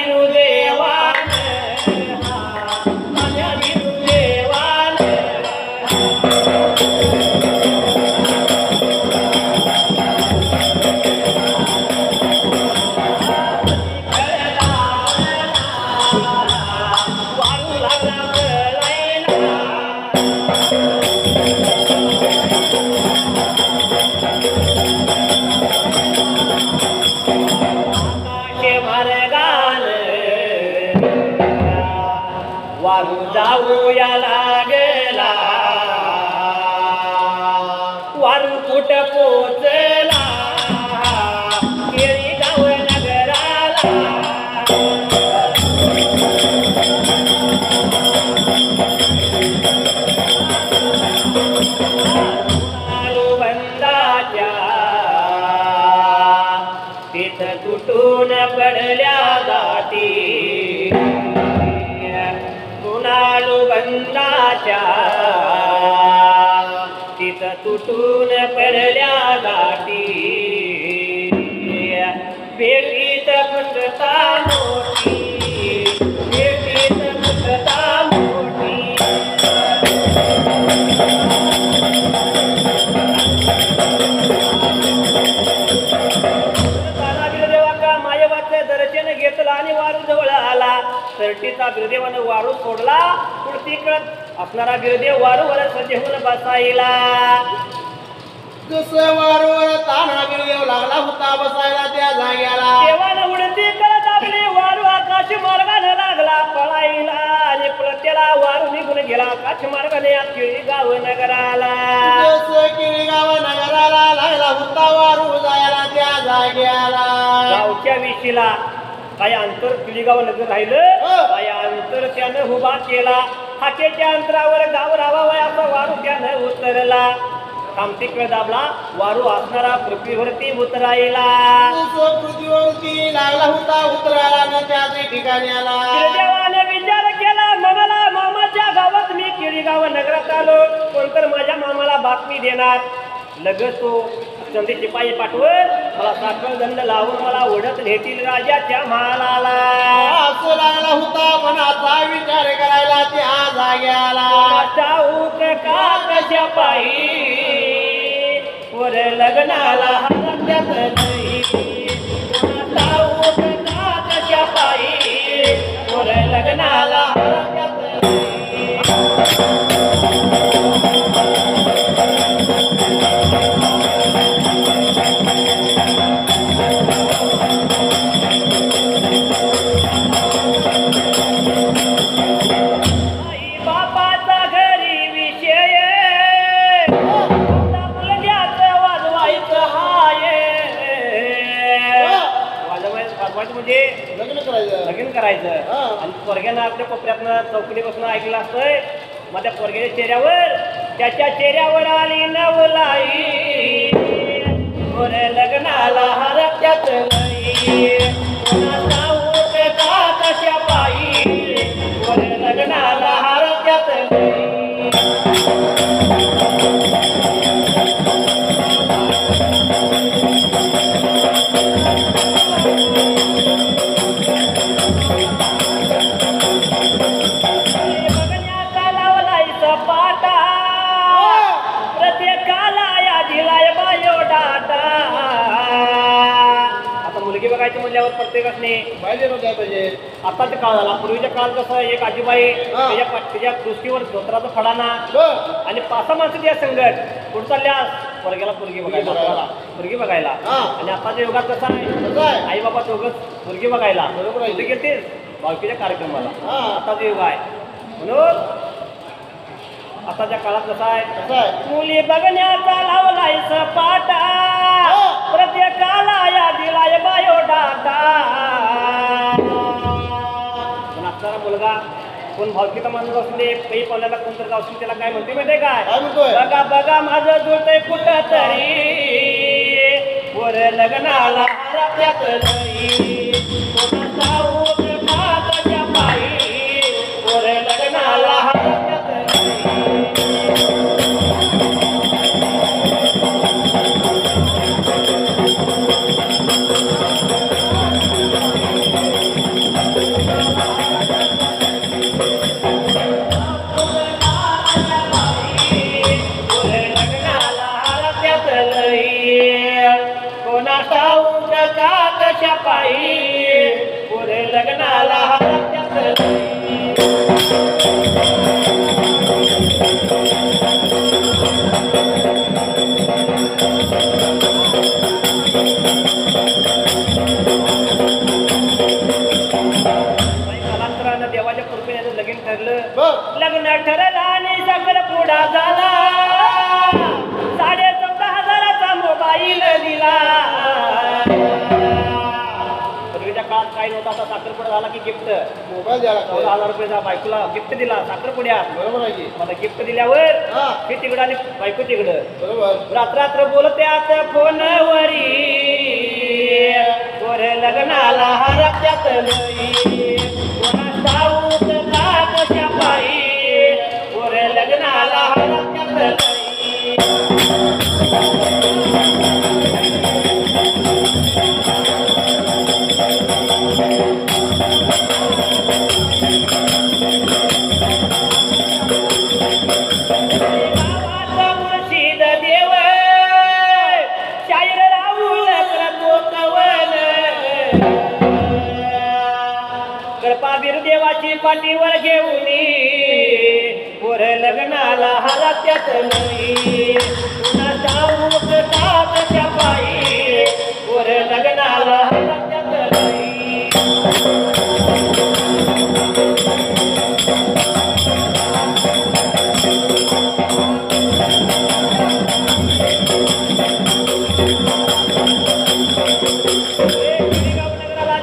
विरुदेवान माझ्या विरुदेवान वारू लागला कळायला मार्गान वारू जाऊया लागला वारू कुठ पोचला केळीगाव नगराला बंदाच्या तिथं तुटून पडल्या गाठी कुणालू बंदाच्या तिथं तुटून पडल्या गाठी भेटीत फुटता मोठी भेटीत फुटता मोठी दर्शन घेतला आणि वारू जवळ आला सरटीचा बिरदेवानं वारू सोडला पुढती कळत असणारा बिरदेव वारूवर सजेहून बसायला जसं वारूवर ताना बिरदेव लागला होता बसायला त्या जाग्याला देवानं उडती कळत आपली वारू आकाश मार्गाने लागला पळायला आणि पळत्याला वारू निघून गेला आकाश मार्गाने केळीगाव नगराला जसं केळीगाव नगराला लागला होता वारू जायला त्या जाग्याला गावच्या विशीला काही अंतर केळीगाव नगर राहिलं काही अंतर त्यानं उभा केला हाकेच्या अंतरावर गाव राहावा असा वारू त्यानं उतरला कामतिक दाबला वारू असणारा पृथ्वीवरती उतरायला पृथ्वीवरती लागला होता उतरायला न त्याच ठिकाणी आला देवाने विचार केला म्हणाला मामाच्या गावात मी केळीगाव नगरात आलो कोणतर माझ्या मामाला बातमी देणार लगेच तो संधी शिपाई पाठवत मला साखर दंड लावून मला ओढत नेतील राजाच्या महालाला असं लागला होता मनाचा विचार करायला त्या जाग्याला ठाऊक का कशा पायी वर लग्नाला हरत्यात नाही ठाऊक का कशा पायी वर लग्नाला हरत्यात नाही म्हणजे लग्न करायचं आणि पोरग्यानं आपल्या कोपऱ्यातनं चौकडी बसून ऐकलं असतंय मग त्या पोरग्याच्या चेहऱ्यावर त्याच्या चेहऱ्यावर आली नवलाई लग्नाला हरत्यात नाही कशा पायी लग्नाला हरत्यात नाही म्हणल्यावर प्रत्येकाने पाहिजे आताचा काळ झाला पूर्वीच्या काळात कसं एक आजीबाई त्याच्या दृष्टीवर धोत्राचा फडाना आणि 5 माणसं त्या संगत पुढे चालल्यास पोरग्याला पोरगी बघायला पोरगी बघायला आणि आताच्या युगात कसं आहे आई बाबा दोघंच पोरगी बघायला बरोबर गेलते भावकीच्या कार्यक्रमाला आताचं युग आहे म्हणून आताच्या काळात कसं आहे मुली बघण्याचा लावलाय सपाटा प्रत्येकाला या दिलाय बायोडाटा पण असणारा मुलगा कोण भावकीचा माणूस असले काही पडल्याला कोणतर गाव त्याला काय म्हणते माहिती काय बघा बघा माझं जुळतंय कुठं तरी वर लग्नाला हरत्यात नाही कोणाचा ऊट भाताच्या पायी वर लग्नाला हरत्यात नाही ठाऊक का कशा पायी पुरे लग्नाला हरत्यात लई. कालांतरानं देवाच्या कृपेने लगीन ठरलं. लग्न ठरलं आणि सगळं पुढा झाला. 14,500चा मोबाईल दिला. पूर्वीच्या काळात काय नव्हता, आता साखरपुडा झाला की गिफ्ट मोबाईल द्यायला 14,000 रुपयाचा बायकोला गिफ्ट दिला साखरपुड्या. बरोबर आहे की मला गिफ्ट दिल्यावर हे तिकडं आणि बायको तिकडं बरोबर रात्र बोलत्यात फोनवरी गोरे लग्नाला हरत्यात लई. ठाऊक का कशा पायी गोरे लग्नाला हरत्यात लई. मुर्शिद देव शाहीर राहुल करतो कवन. गळपाबीर देवाची पाठीवर घेऊन पोर लग्नाला हरत्यात लई. ठाऊक का कशा पायी पोर लग्नाला हरत्यात लई.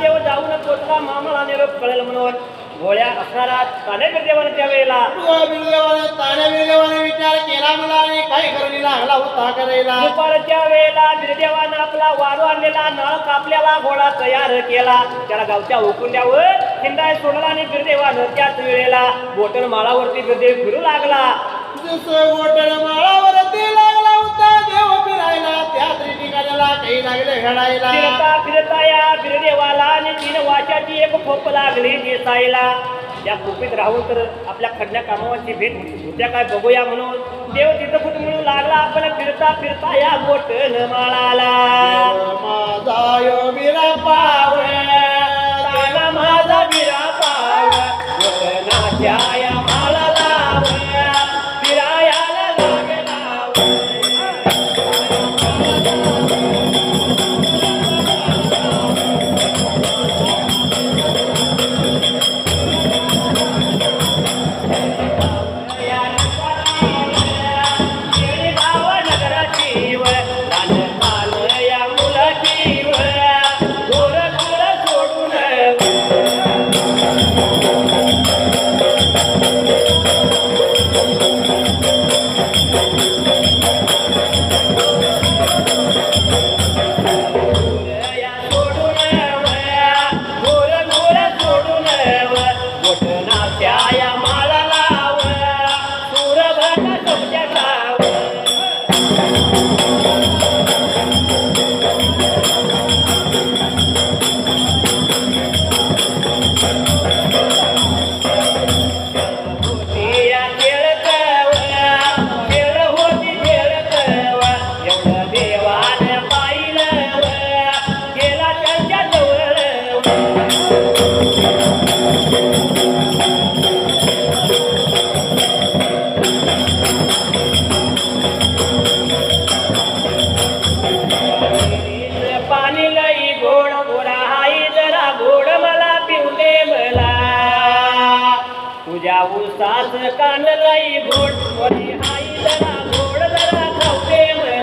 देव जाऊन पोचला मामाला निरोप कळेल म्हणून गोळ्या असणारा तानेबीर देवाने त्यावेळेला ताण्याबिरदेवाने विचार केला मला आणि काही करून लागला होता करायला. दुपारच्या वेळेला बिरदेवानं आपला वारू आणलेला नळ कापलेला घोडा तयार केला. त्याला गावच्या उकुंड्यावर खिंडाय सोडला आणि बिरदेवानं त्याच वेळेला बोटण माळावरती बिरदेव फिरू लागला. जसं बोटण माळावरती लागला होता देव फिरायला त्याच ठिकाणाला काही लागले घडायला. फिरता फिरता या बिरदेवाला आणि 3 वाच्याची एक खोप लागली दिसायला. त्या खोपीत राहून तर आपल्या खडल्या कामाची भेट होत्या काय बघूया म्हणून देव तिथं कुठं म्हणून लागला. आपण फिरता फिरता या बोटण माळाला. माझा यो बिरा पाव ताना माझा बिरा पाव वरनाच्या या माळाला फिरायला लागला. उसास कांदलाई गोड वरी आई जरा गोड जरा खाऊते मला.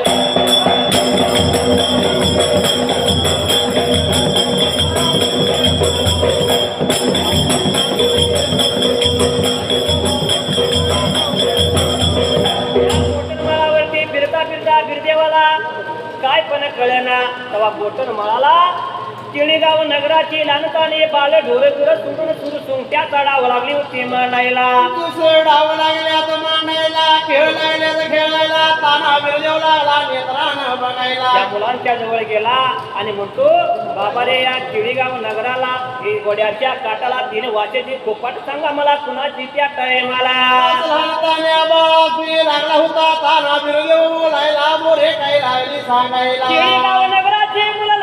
बोटनमाळावरती फिरता फिरता बिरदेवाला काय पण कळेना तेव्हा बोटनमाळाला केळीगाव नगराची लहानताने बाल ढोर ढोर सुटून सुरू सुंट्या चढावं लागली होती म्हणायला. डाव लागल्यात मांडायला खेळ लागल्यात खेळायला ताना बिरदेवला नेत्रानं बघायला. त्या मुलांच्या जवळ गेला आणि म्हणतो बाबा रे या केळीगाव नगराला गोड्याच्या काटाला 3 वाचेची कोपाट सांगा मला कुणाची त्या टायमाला. लागला होता ताना बिरदेव बोलायला मोरे काही लागली सांगायला. केळीगाव नगराची मुलं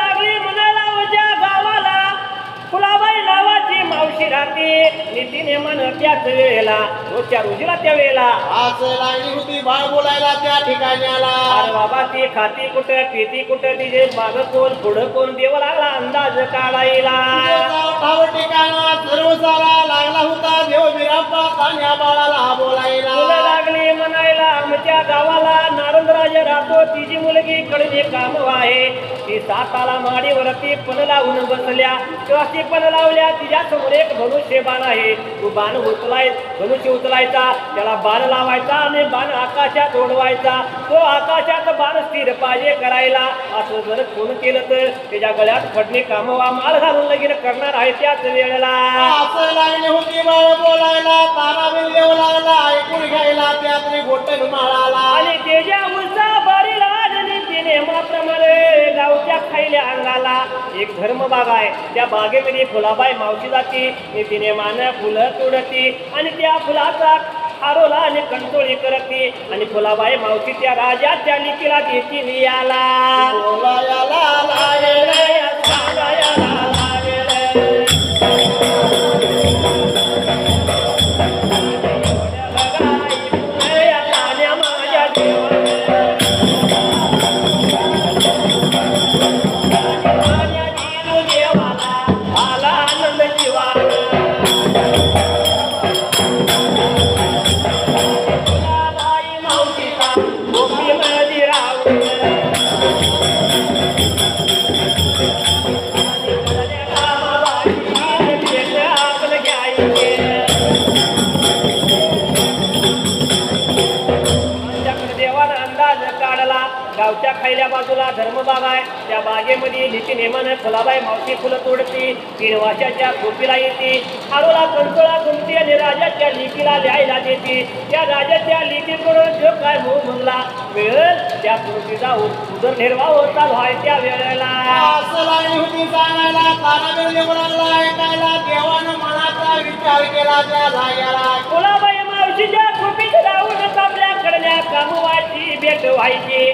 वेळेला रोजच्या रोजीला त्या वेळेला असं लागली होती बाळ बोलायला त्या ठिकाणी आला अरे बाबा ती खाती कुठं पिती कुठं तिचे माग कोण पुढं कोण देव लागला अंदाज काढायला ठाव ठिकाणा सर्व सारा लागला होता देव बिराप्पा तान्या बाळाला बोलायला मुलं लागली म्हणायला आमच्या गावाला नारंगराज राहतो तिची मुलगी कडे काम आहे ती साताला माडीवरती पण लावून बसल्या तेव्हा ती पण लावल्या तिच्या समोर एक धनुष्य बाण आहे तो बाण धनुष्य उचलायचा त्याला बाण लावायचा आणि बाण आकाशात ओढवायचा तो आकाशात बाण स्थिर पाहिजे करायला असं जर कोण केलं तर त्याच्या गळ्यात फडणी कामवा माळ घालून लगीन करणार आहे त्याच वेळेला असं लागली होती बाळ बोलायला तारा बिल देऊ लागला ऐकून घ्यायला त्यातली गोटन माळाला आणि त्याच्या उसा बारीला तिने माप्रमाणे गावच्या खायल्या अंगाला एक धर्म बाग आहे त्या बागेमध्ये फुलाबाई मावशी जाती तिने मान फुलं तोडती आणि त्या फुलाचा आरोला आणि कंटोळी करती आणि फुलाबाई मावशी त्या राजाच्या लिखीला देती नियाला बोलायला लागले सांगायला लागले माझ्या देवा गावच्या खायल्या बाजूला धर्मबाग आहे त्या बागेमध्ये नीती नेमानं फुलाबाई मावशी फुलं तोडती 3 वर्षाच्या गोपीला येते आरोला कंटोळा गुंती आणि राजाच्या लिखीला लिहायला देते त्या राजाच्या लिखीकडून जो काय मोह मंगला मिळेल त्या कृतीचा उदरनिर्वाह होता आहे त्या वेळेला असं लागली होती सांगायला तारा बिल देऊ लागला ऐकायला देवानं मनाचा विचार केला त्या जाग्याला फुलाबाई मावशीच्या गोपीत राहून आपल्या कडल्या कामवाची भेट व्हायची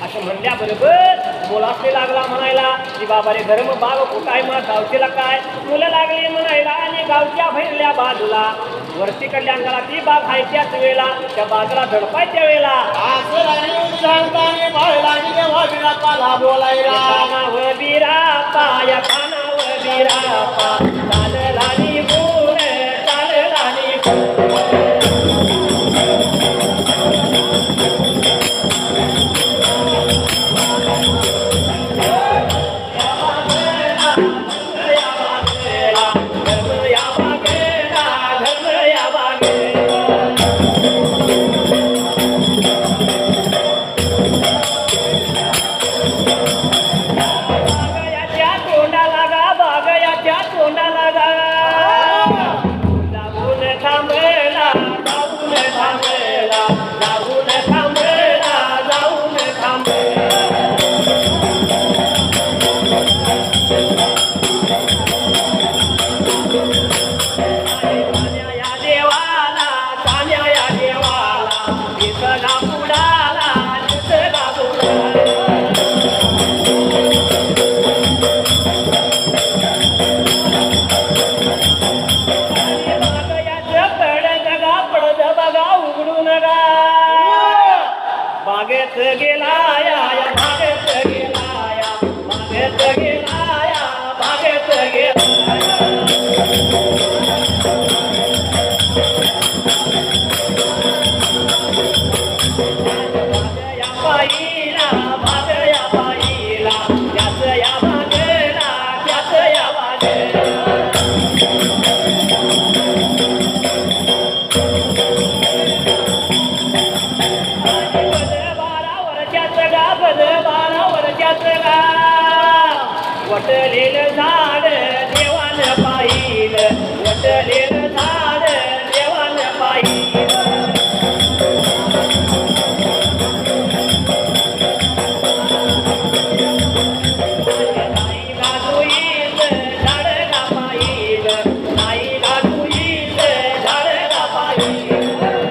असं म्हणल्याबरोबर मुलासले लागला म्हणायला की बाबा रे धर्म बाग कुठं आहे मग गावचीला काय मुलं लागली म्हणायला आणि गावच्या भैरल्या बाजूला वरतीकडल्या अंगाला ती बाग आहे त्याच वेळेला त्या बाजूला धडपायच्या वेळेला असं लागली होती सांगताना बाळ लागली देवा बिराप्पाला बोलायला खानावर बिरापा या खानावर बिरापा चाललानी बोल चाललानी बागेत गेलाया बागेत गेलाया बागेत गेलाया बागेत गेलाया बाईला बागया बाईला त्याच या बागेला त्याच या बागेला वटलेलं झाड देवान पाहिलं वटलेलं झाड देवान पाहिलं नाही लागू येईल झाडला पाहिलं नाही लागू येईल झाडला पाहिलं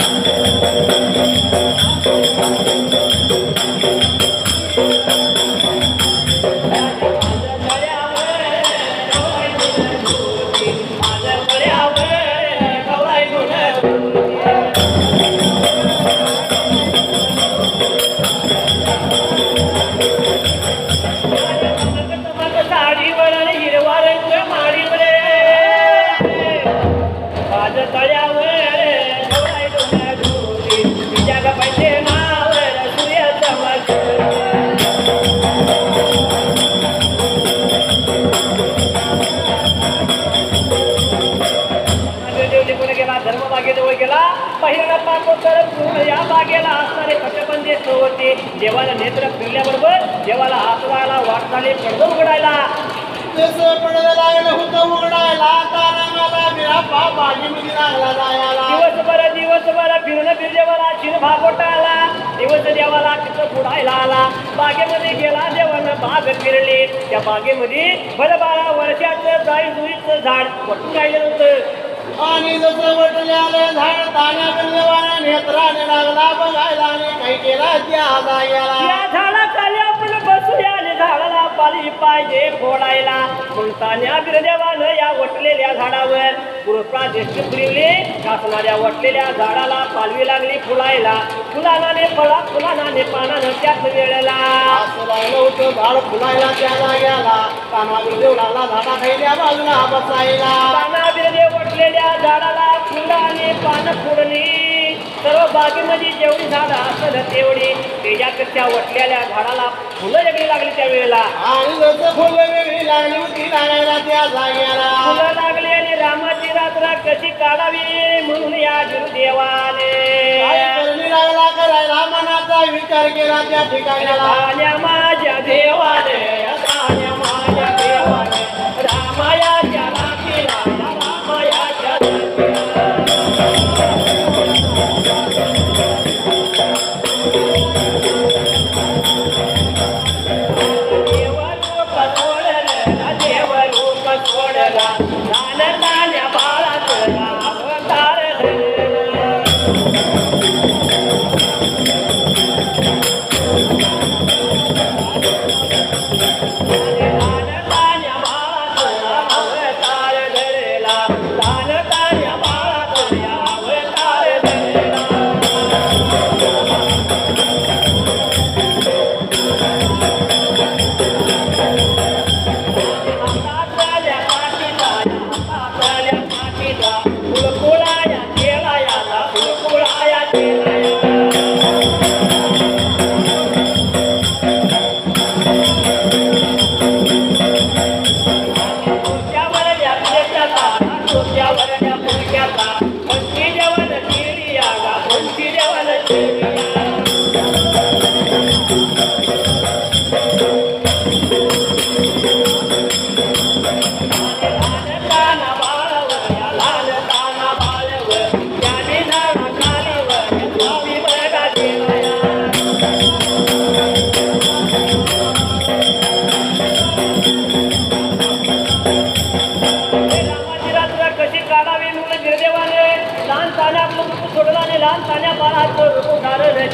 पावली. देवाला नेत्र फिरल्याबरोबर देवाला हात लावायला वाट झाली पडदं उघडायला. जसं पडलं लागलं होतं उघडायला तानामाला बिरापा बागेमध्ये लागला जायला. दिवसभर फिरून देवाला चिन भाग ओटायला. दिवस देवाला तिथं बुडायला आला. बागेमध्ये गेला देवानं बाग फिरली. त्या बागेमध्ये बरं 12 वर्षाचं जाई जुईचं झाड पटून राहिलं होतं. आणि जसं वटले आलं झाड ताण्यातून देवाला नेत्राने लागला बघायला आणि काही केला त्या जायला. या झाडाखाली आपण बसूया आणि झाडाला पाली पाहिजे फोडायला. म्हणताना बिरदेवानं या वटलेल्या झाडावर पुरप्रादिष्ट फिरवली. शासनाच्या वटलेल्या झाडाला पालवी लागली फुलायला. फुलानाने फळा फुलानाने पानानं त्याच वेळेला असं लागलं होतं झाड फुलायला त्या जाग्याला. काना बिरदेव लागला झाडा खायल्या बाजूला बसायला. काना बिरदेव वटलेल्या झाडाला फुलं आणि पानं फुडली. सर्व बागेमध्ये जेवढी झाडं असलं तेवढी त्याच्यापेक्षा वटलेल्या झाडाला फुलं वेगळी लागली त्या वेळेला. आणि जसं फुलं वेगळी लागली होती लागायला त्या जाग्याला. फुलं लागली आणि रामाची रात्र कशी काढावी म्हणून या गुरुदेवाने करणी लागला करायला मनाचा विचार केला त्या ठिकाणाला. आल्या माझ्या देवाने आल्या माझ्या देवाने रामायाच्या रात्रीला रामायाच्या देवरूप सोडला नान्या बाळाचं अवतार लहान तान्या बाळाचं रूप धारण